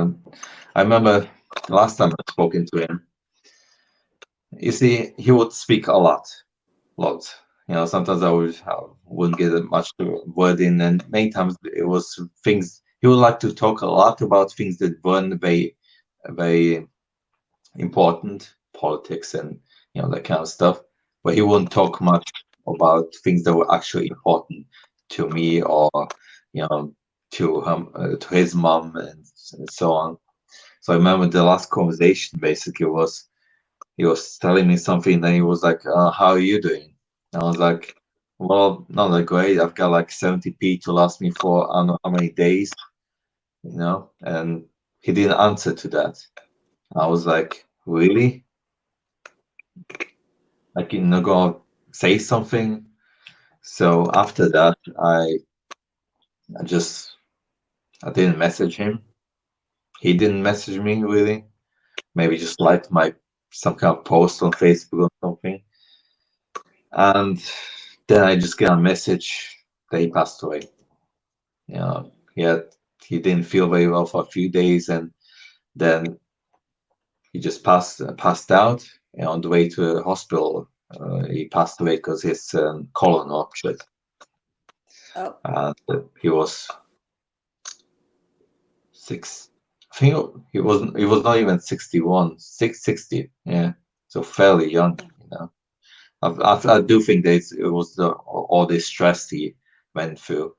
I remember the last time I spoke to him. You see, he would speak a lot. Sometimes wouldn't get much word in, and many times it was things he would like to talk a lot about things that weren't very important, politics and that kind of stuff. But he wouldn't talk much about things that were actually important to me, or to him, to his mom, and so on. So I remember the last conversation basically was he was telling me something, and then he was like, "How are you doing?" And I was like, "Well, not that great. I've got like 70p to last me for I don't know how many days, And he didn't answer to that. I was like, "Really? Like, go say something?" So after that, I I didn't message him. He didn't message me really. Maybe just liked my some kind of post on Facebook or something. And then I just get a message that he passed away. You know, he didn't feel very well for a few days, and then he just passed out. And on the way to the hospital, he passed away because his colon ruptured. Oh, And he was six. I think he wasn't. He was not even 61, 660. Yeah, so fairly young. You know, I do think that it was all this stress he went through.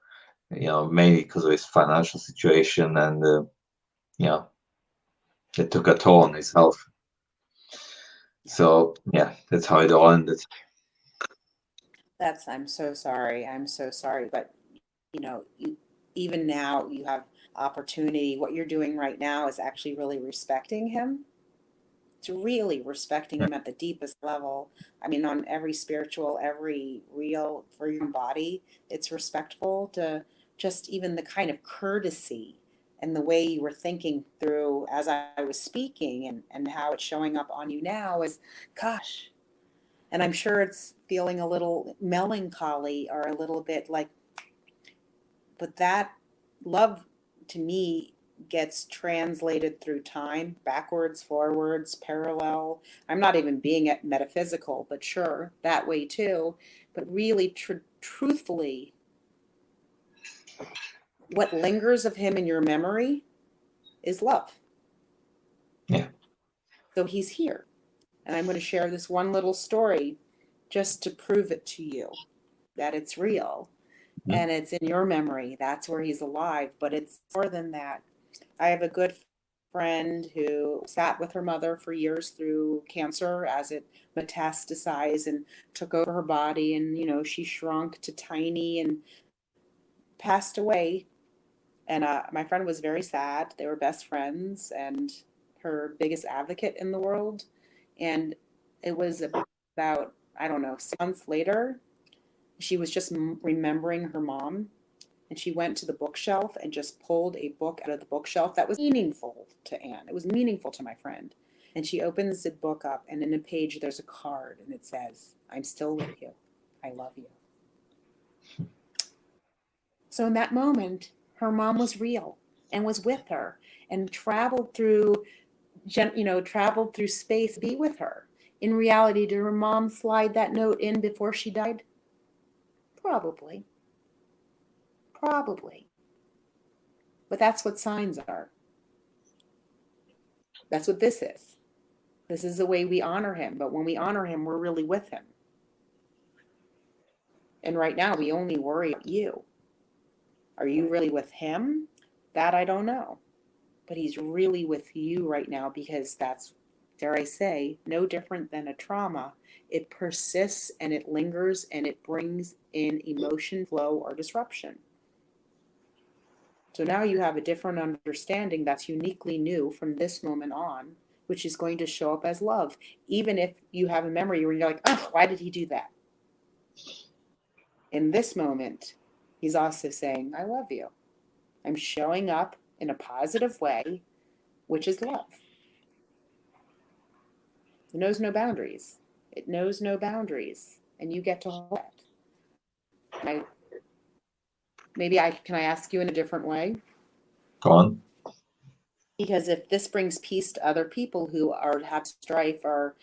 You know, mainly because of his financial situation, and you know, it took a toll on his health. yeah. So yeah, that's how it all ended. I'm so sorry. I'm so sorry. But, even now you have opportunity. What you're doing right now is actually really respecting him. It's really respecting him at the deepest level. I mean, on every spiritual, every real for your body, it's respectful to just even the kind of courtesy and the way you were thinking through as I was speaking and how it's showing up on you now is, gosh. And I'm sure it's feeling a little melancholy or a little bit like, but that love to me gets translated through time, backwards, forwards, parallel. I'm not even being metaphysical, but sure, that way too. But really, truthfully, what lingers of him in your memory is love. Yeah. So he's here. And I'm going to share this one little story just to prove it to you that it's real Mhm. and it's in your memory. That's where he's alive. But it's more than that. I have a good friend who sat with her mother for years through cancer as it metastasized and took over her body. And, she shrunk to tiny and passed away. And my friend was very sad. They were best friends and her biggest advocate in the world. And it was about, I don't know, 6 months later, she was just remembering her mom, and she went to the bookshelf and just pulled a book out of the bookshelf that was meaningful to Anne. It was meaningful to my friend. And she opens the book up, and in a page there's a card, and it says, "I'm still with you. I love you." So in that moment, her mom was real and was with her and traveled through space to be with her. In reality, did her mom slide that note in before she died? Probably. Probably. But that's what signs are. That's what this is. This is the way we honor him. But when we honor him, we're really with him. And right now, we only worry about you. Are you really with him? That I don't know. But he's really with you right now because that's, dare I say, no different than a trauma. It persists and it lingers and it brings in emotion flow or disruption. So now you have a different understanding that's uniquely new from this moment on, which is going to show up as love. Even if you have a memory where you're like, oh, why did he do that? In this moment, he's also saying, I love you. I'm showing up in a positive way, which is love. It knows no boundaries. It knows no boundaries. And you get to hold it. And can I ask you in a different way? Go on. Because if this brings peace to other people who are have strife or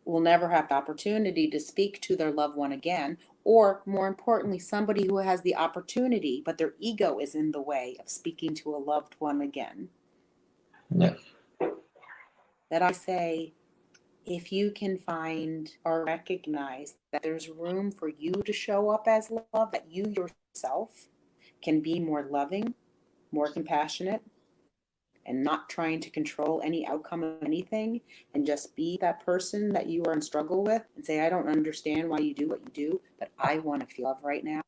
will never have the opportunity to speak to their loved one again, or more importantly, somebody who has the opportunity, but their ego is in the way of speaking to a loved one again, Yeah. that I say, if you can find or recognize that there's room for you to show up as love, that you yourself can be more loving, more compassionate, and not trying to control any outcome of anything, and just be that person that you are in struggle with and say, I don't understand why you do what you do, but I want to feel love right now,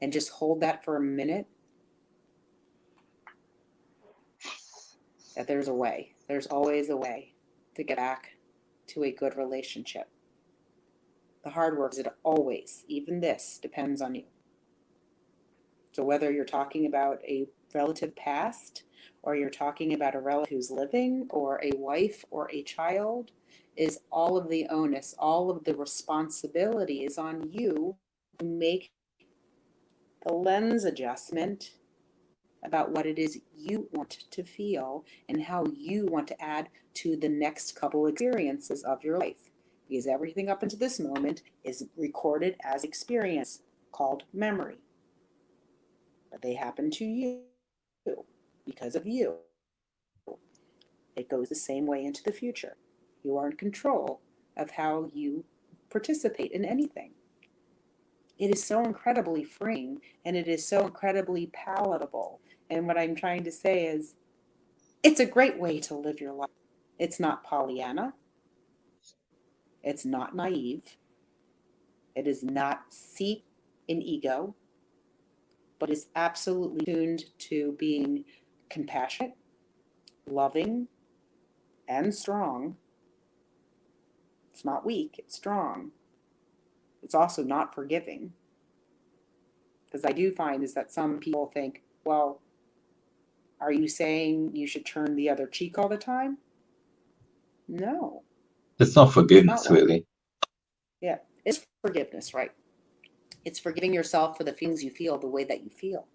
and just hold that for a minute, that there's a way. There's always a way to get back to a good relationship. The hard work is it always, even this, depends on you. So whether you're talking about a relative past, or you're talking about a relative who's living, or a wife or a child, is all of the onus, all of the responsibility is on you to make the lens adjustment about what it is you want to feel and how you want to add to the next couple experiences of your life. Because everything up until this moment is recorded as experience called memory. But they happen to you because of you. It goes the same way into the future. You are in control of how you participate in anything. It is so incredibly freeing, and it is so incredibly palatable. And what I'm trying to say is, it's a great way to live your life. It's not Pollyanna. It's not naive. It is not steeped in ego, but is absolutely tuned to being compassionate, loving, and strong. It's not weak, it's strong. It's also not forgiving. Because I do find is that some people think, well, are you saying you should turn the other cheek all the time? No, It's not it's not forgiveness, what. really. Yeah, it's forgiveness, right? It's forgiving yourself for the feelings you feel the way that you feel.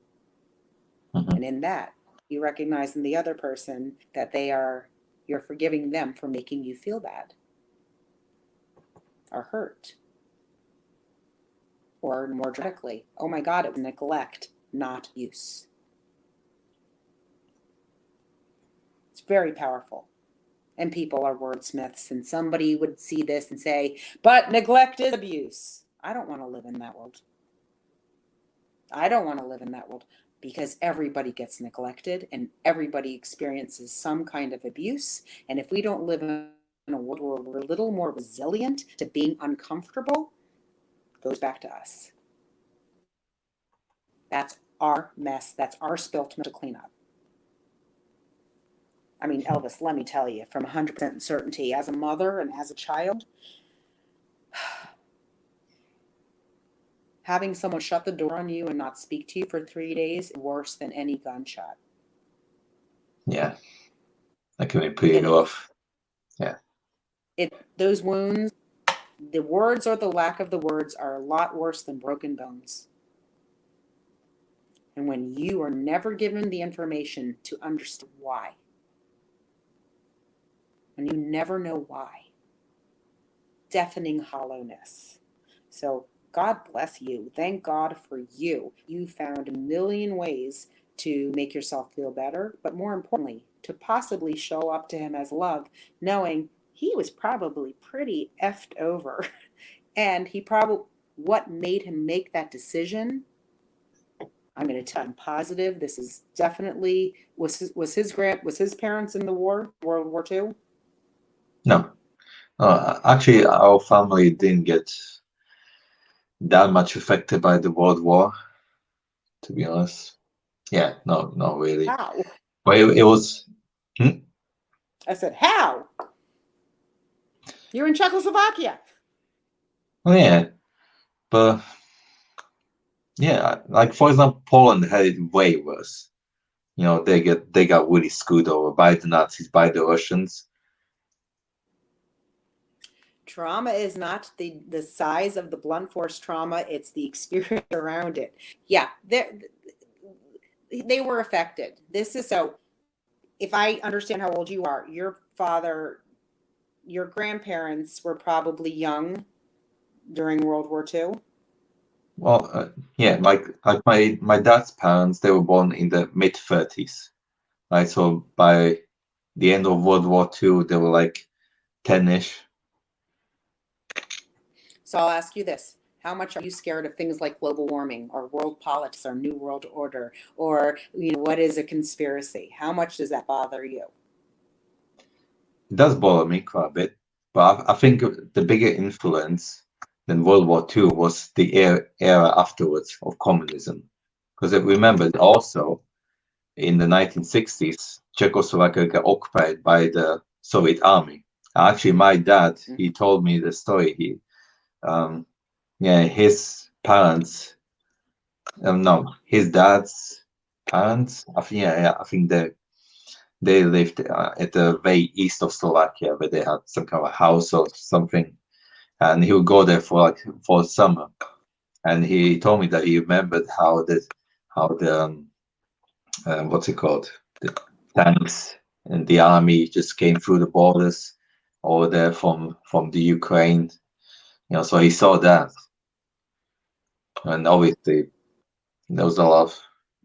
Mhm. And in that, you recognize in the other person that you're forgiving them for making you feel bad or hurt. Or more directly, oh my God, it was neglect, not use. It's very powerful. And people are wordsmiths, and somebody would see this and say, but neglect is abuse. I don't want to live in that world. I don't want to live in that world because everybody gets neglected and everybody experiences some kind of abuse. And if we don't live in a world where we're a little more resilient to being uncomfortable, it goes back to us. That's our mess. That's our spilt to clean up. I mean, Elvis, let me tell you, from 100% certainty, as a mother and as a child, having someone shut the door on you and not speak to you for 3 days is worse than any gunshot. Yeah, that can be pretty It is. rough. Yeah. Those wounds, the words or the lack of the words are a lot worse than broken bones. And when you are never given the information to understand why, when you never know why, deafening hollowness. So God bless you. Thank God for you. You found a million ways to make yourself feel better, but more importantly, to possibly show up to him as love, knowing he was probably pretty effed over. And what made him make that decision? I'm going to tell him positive. This is definitely, was his parents in the war, World War II? No. Actually, our family didn't get that much affected by the World War, to be honest. Yeah, no, not really. How? But it was. Hmm? I said, how? You're in Czechoslovakia. Oh, yeah, but yeah, like for example, Poland had it way worse. They got really screwed over by the Nazis, by the Russians. Trauma is not the size of the blunt force trauma, it's the experience around it. Yeah, they were affected. This is so, if I understand how old you are, your grandparents were probably young during World War II. Well, yeah, like my dad's parents, they were born in the mid-30s, right? So by the end of World War II, they were like 10-ish. So I'll ask you this. How much are you scared of things like global warming or world politics or new world order or what is a conspiracy? How much does that bother you? It does bother me quite a bit, but I think the bigger influence than World War II was the era afterwards of communism. Because remember, also in the 1960s, Czechoslovakia got occupied by the Soviet army. Actually, my dad, he told me the story. Yeah, his parents No, his dad's parents. I think yeah, I think they lived at the very east of Slovakia, where they had some kind of a house or something, and he would go there for for summer. And he told me that he remembered how the what's it called, the tanks and the army just came through the borders over there from the Ukraine. So he saw that, and obviously there was a lot of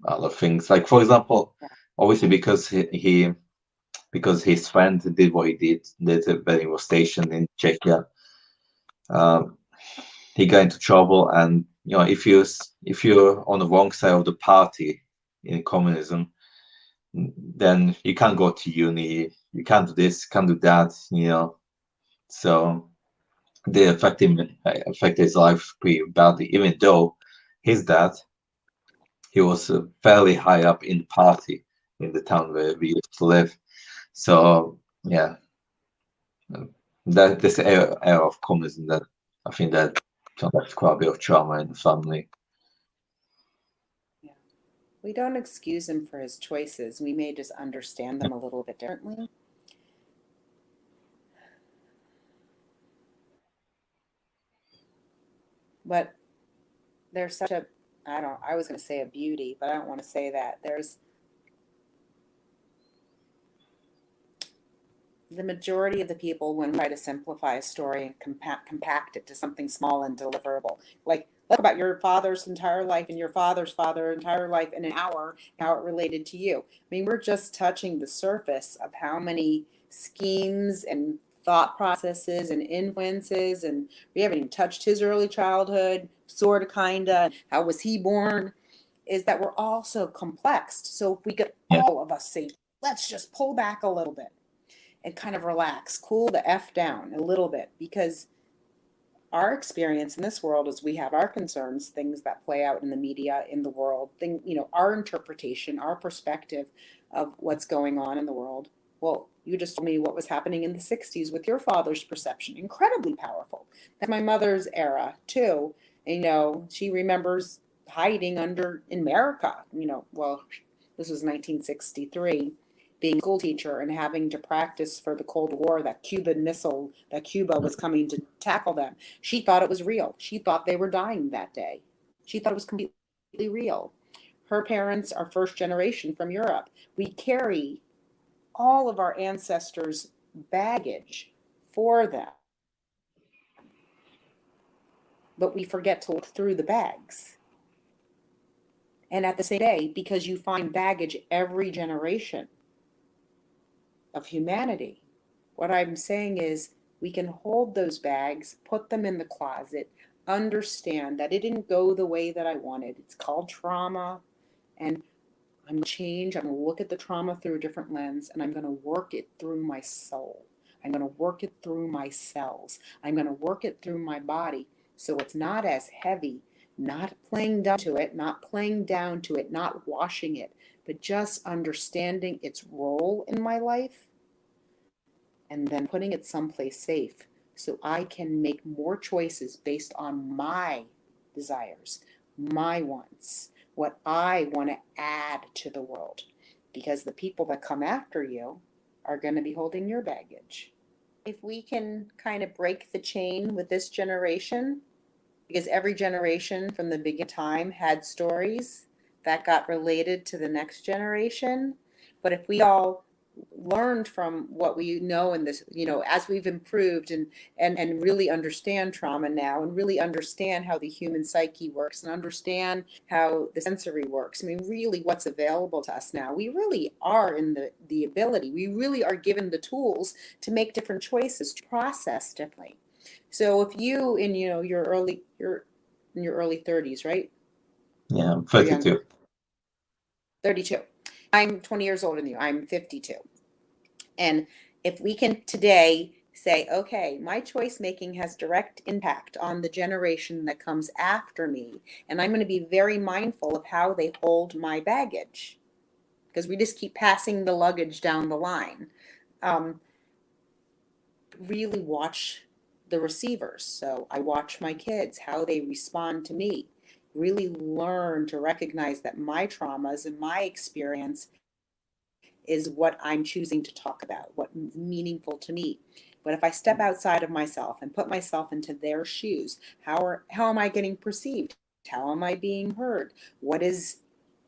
other things. Like for example, obviously because his friend did what he did when he was stationed in Czechia. Um, he got into trouble, and if you're on the wrong side of the party in communism, then you can't go to uni, you can't do this, can't do that. So they affected his life pretty badly. Even though his dad, he was fairly high up in the party in the town where we used to live. So yeah, that this era of communism, that I think that left quite a bit of trauma in the family. Yeah. We don't excuse him for his choices. We may just understand them a little bit differently. But there's such a, I was going to say a beauty, but I don't want to say that. There's the majority of the people, when we try to simplify a story and compact it to something small and deliverable, like look about your father's entire life and your father's entire life in an hour, how it related to you. I mean, we're just touching the surface of how many schemes and thought processes and influences, and we haven't even touched his early childhood, sort of, kind of, how was he born, is that we're all so complex. So if we could, Yeah, all of us, say, let's just pull back a little bit and kind of relax, cool the F down a little bit, because our experience in this world is we have our concerns, things that play out in the media, in the world, our interpretation, our perspective of what's going on in the world. Well, you just told me what was happening in the 60s with your father's perception. Incredibly powerful. That's my mother's era, too. And, she remembers hiding under in America, well, this was 1963, being a school teacher and having to practice for the Cold War, that Cuban missile, that Cuba was coming to tackle them. She thought it was real. She thought they were dying that day. She thought it was completely real. Her parents are first generation from Europe. We carry all of our ancestors' baggage for them, but we forget to look through the bags. And at the same day, because you find baggage every generation of humanity, what I'm saying is we can hold those bags, put them in the closet, understand that it didn't go the way that I wanted. It's called trauma. And I'm going to change. I'm going to look at the trauma through a different lens, and I'm going to work it through my soul. I'm going to work it through my cells. I'm going to work it through my body so it's not as heavy, not playing down to it, not washing it, but just understanding its role in my life and then putting it someplace safe so I can make more choices based on my desires, my wants, what I want to add to the world. Because the people that come after you are going to be holding your baggage. If we can kind of break the chain with this generation, because every generation from the beginning of time had stories that got related to the next generation. But if we all learned from what we know in this, as we've improved and really understand trauma now and really understand how the human psyche works and understand how the sensory works. I mean, really what's available to us now, we really are in the ability, we really are given the tools to make different choices, to process differently. So if you you're in your early 30s, right? yeah, I'm Or 32. younger. 32. I'm 20 years older than you. I'm 52. And if we can today say, okay, my choice making has direct impact on the generation that comes after me, and I'm going to be very mindful of how they hold my baggage, because we just keep passing the luggage down the line. Um, really watch the receivers. So I watch my kids, how they respond to me. really learn to recognize that my traumas and my experience is what I'm choosing to talk about, what is meaningful to me. But if I step outside of myself and put myself into their shoes, how am I getting perceived? How am I being heard? What is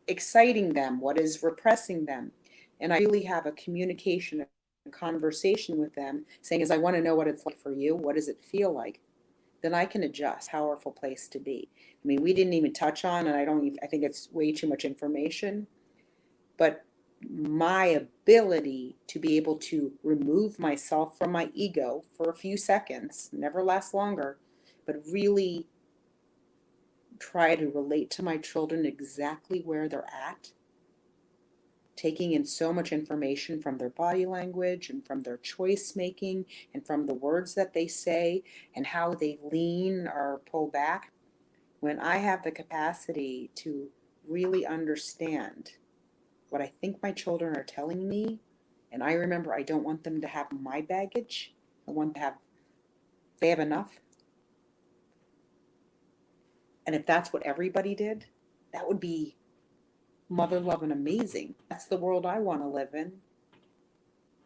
exciting them? What is repressing them? And I really have a communication, a conversation with them saying, is I want to know what it's like for you. What does it feel like? Then I can adjust. Powerful place to be. I mean, we didn't even touch on, and I think it's way too much information, but my ability to be able to remove myself from my ego for a few seconds, never lasts longer, but really try to relate to my children exactly where they're at, taking in so much information from their body language and from their choice making and from the words that they say and how they lean or pull back. When I have the capacity to really understand what I think my children are telling me, and I remember I don't want them to have my baggage. I want to have, they have enough. And if that's what everybody did, that would be mother love and amazing. That's the world I want to live in,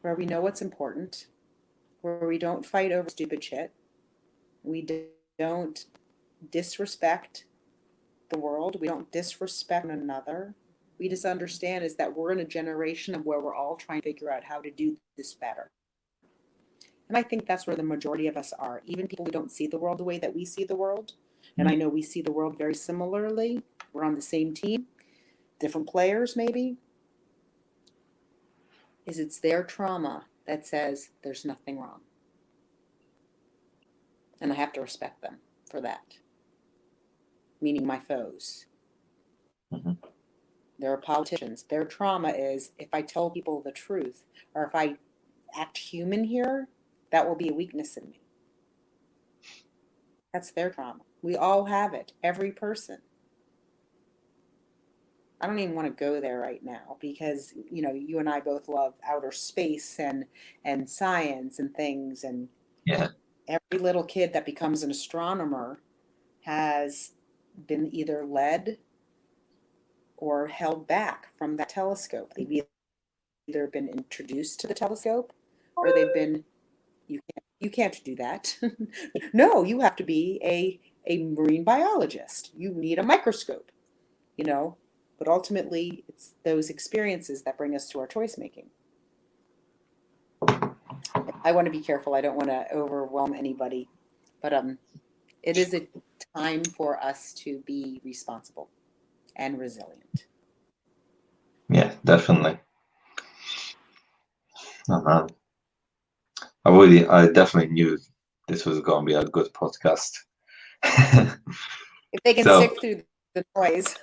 where we know what's important, where we don't fight over stupid shit, we don't disrespect the world, we don't disrespect one another. We just understand is that we're in a generation of where we're all trying to figure out how to do this better. And I think that's where the majority of us are, even people who don't see the world the way that we see the world. And I know we see the world very similarly. We're on the same team, different players maybe. Is it's their trauma that says there's nothing wrong. And I have to respect them for that. Meaning my foes. Mm-hmm. There are politicians. Their trauma is if I tell people the truth or if I act human here, that will be a weakness in me. That's their trauma. We all have it, every person. I don't even want to go there right now because, you know, you and I both love outer space and science and things. And Yeah. every little kid that becomes an astronomer has been either led or held back from that telescope. They've either been introduced to the telescope or they've been, you can't do that. No, you have to be a marine biologist. You need a microscope, you know. But ultimately, it's those experiences that bring us to our choice making. I want to be careful. I don't want to overwhelm anybody. But it is a time for us to be responsible and resilient. Yeah, definitely. Oh man, I definitely knew this was going to be a good podcast. If they can So sift through the noise.